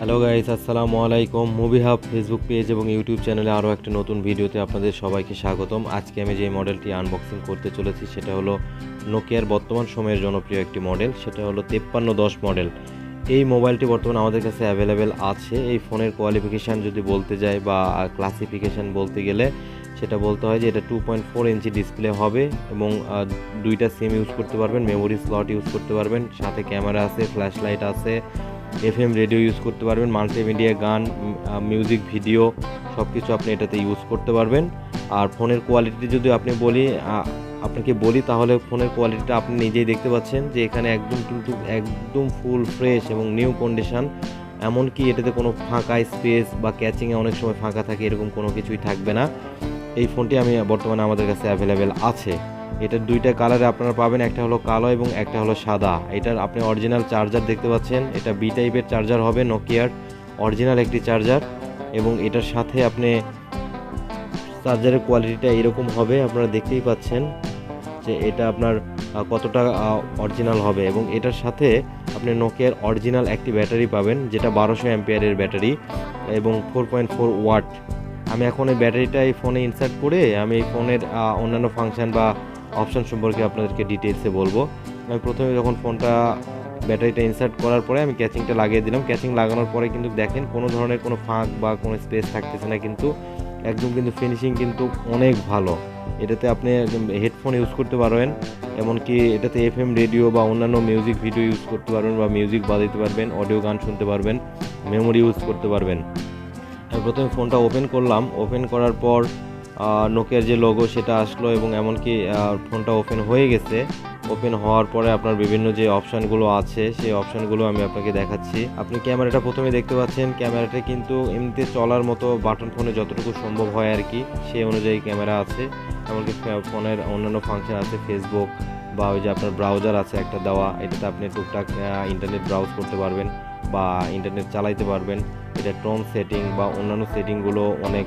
Hello guys, আসসালামু আলাইকুম। Movie hub Facebook page এবং ইউটিউব চ্যানেলে আরও একটা নতুন ভিডিওতে আপনাদের সবাইকে স্বাগতম। আজকে আমি যে মডেলটি আনবক্সিং করতে চলেছি সেটা হলো নোকিয়ার বর্তমান সময়ের জনপ্রিয় একটি মডেল, সেটা হলো 5310 মডেল। এই মোবাইলটি বর্তমানে আমাদের কাছে অ্যাভেলেবেল আছে। এই ফোনের কোয়ালিফিকেশান যদি বলতে যাই বা ক্লাসিফিকেশান বলতে গেলে সেটা বলতে হয় যে এটা 2.4 ইঞ্চি ডিসপ্লে হবে এবং দুইটা সিম ইউজ করতে পারবেন, মেমোরি স্লট ইউজ করতে পারবেন, সাথে ক্যামেরা আছে, ফ্ল্যাশ লাইট আছে, এফএম রেডিও ইউজ করতে পারবেন, মাল্টিমিডিয়া গান, মিউজিক, ভিডিও সব কিছু আপনি এটাতে ইউজ করতে পারবেন। আর ফোনের কোয়ালিটি যদি আপনাকে বলি তাহলে ফোনের কোয়ালিটিটা আপনি নিজেই দেখতে পাচ্ছেন যে এখানে একদম ফুল ফ্রেশ এবং নিউ কন্ডিশন। এমনকি এটাতে কোনো ফাঁকা স্পেস বা ক্যাচিংয়ে অনেক সময় ফাঁকা থাকে, এরকম কোনো কিছুই থাকবে না। এই ফোনটি বর্তমানে আমাদের কাছে অ্যাভেলেবেল আছে। এটার দুইটা কালারে আপনারা পাবেন, একটা হলো কালো এবং একটা হলো সাদা। এটার আপনি অরিজিনাল চার্জার দেখতে পাচ্ছেন, এটা বি টাইপের চার্জার হবে, নোকিয়ার অরিজিনাল একটি চার্জার। এবং এটার সাথে আপনি চার্জারের কোয়ালিটিটা এরকম হবে, আপনারা দেখতেই পাচ্ছেন যে এটা আপনার কতটা অরিজিনাল হবে। এবং এটার সাথে আপনি নোকিয়ার অরিজিনাল একটি ব্যাটারি পাবেন, যেটা 1200 অ্যাম্পিয়ারের ব্যাটারি এবং 4.4 ওয়াট। আমি এখন এই ব্যাটারিটা এই ফোনে ইনসার্ট করে আমি এই ফোনের অন্যান্য ফাংশন বা অপশন সম্পর্কে আপনাদেরকে ডিটেলসে বলবো। আমি প্রথমে যখন ব্যাটারিটা ইনসার্ট করার পরে আমি ক্যাচিংটা লাগিয়ে দিলাম। ক্যাচিং লাগানোর পরে কিন্তু দেখেন কোনো ধরনের কোনো ফাঁক বা কোনো স্পেস থাকতেছে না, কিন্তু একদম কিন্তু ফিনিশিং কিন্তু অনেক ভালো। এটাতে আপনি হেডফোন ইউজ করতে পারবেন, এমনকি এটাতে এফএম রেডিও বা অন্যান্য মিউজিক ভিডিও ইউজ করতে পারবেন বা মিউজিক বাজাতে পারবেন, অডিও গান শুনতে পারবেন, মেমোরি ইউজ করতে পারবেন। আমি প্রথমে ফোনটা ওপেন করলাম, ওপেন করার পর নোকিয়ার যে লোগো সেটা আসলো এবং এমনকি ফোনটা ওপেন হয়ে গেছে। ওপেন হওয়ার পরে আপনার বিভিন্ন যে অপশানগুলো আছে সেই অপশানগুলো আমি আপনাকে দেখাচ্ছি। আপনি ক্যামেরাটা প্রথমে দেখতে পাচ্ছেন, ক্যামেরাটা কিন্তু এমনিতে চলার মতো বাটন ফোনে যতটুকু সম্ভব হয় আর কি সেই অনুযায়ী ক্যামেরা আছে। এমনকি ফোনের অন্যান্য ফাংশন আছে, ফেসবুক বা ওই যে আপনার ব্রাউজার আছে একটা দেওয়া, এটাতে আপনি টুকটাক ইন্টারনেট ব্রাউজ করতে পারবেন বা ইন্টারনেট চালাইতে পারবেন। এটা টোন সেটিং বা অন্যান্য সেটিংগুলো অনেক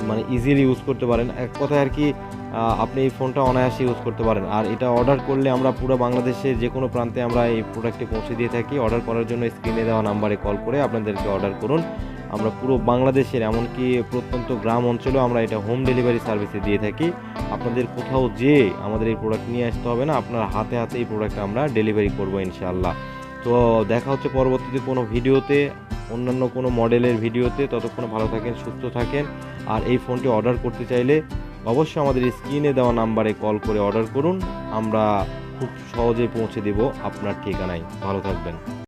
মানে ইজিলি ইউজ করতে পারেন। এক কথায় আর কি আপনি এই ফোনটা অনায়াসে ইউজ করতে পারেন। আর এটা অর্ডার করলে আমরা পুরো বাংলাদেশের যে কোনো প্রান্তে আমরা এই প্রোডাক্টটি পৌঁছে দিয়ে থাকি। অর্ডার করার জন্য স্ক্রিনে দেওয়া নাম্বারে কল করে আপনাদেরকে অর্ডার করুন। আমরা পুরো বাংলাদেশের এমনকি প্রত্যন্ত গ্রাম অঞ্চলেও আমরা এটা হোম ডেলিভারি সার্ভিসে দিয়ে থাকি। আপনাদের কোথাও যেয়ে আমাদের এই প্রোডাক্ট নিয়ে আসতে হবে না, আপনার হাতে হাতে এই প্রোডাক্ট আমরা ডেলিভারি করবো ইনশাআল্লাহ। তো দেখা হচ্ছে পরবর্তীতে কোনো ভিডিওতে, অন্যান্য কোনো মডেলের ভিডিওতে। ততক্ষণ ভালো থাকেন, সুস্থ থাকেন। আর এই ফোনটি অর্ডার করতে চাইলে অবশ্যই আমাদের স্ক্রিনে দেওয়া নাম্বারে কল করে অর্ডার করুন, আমরা খুব সহজেই পৌঁছে দেব আপনার ঠিকানায়। ভালো থাকবেন।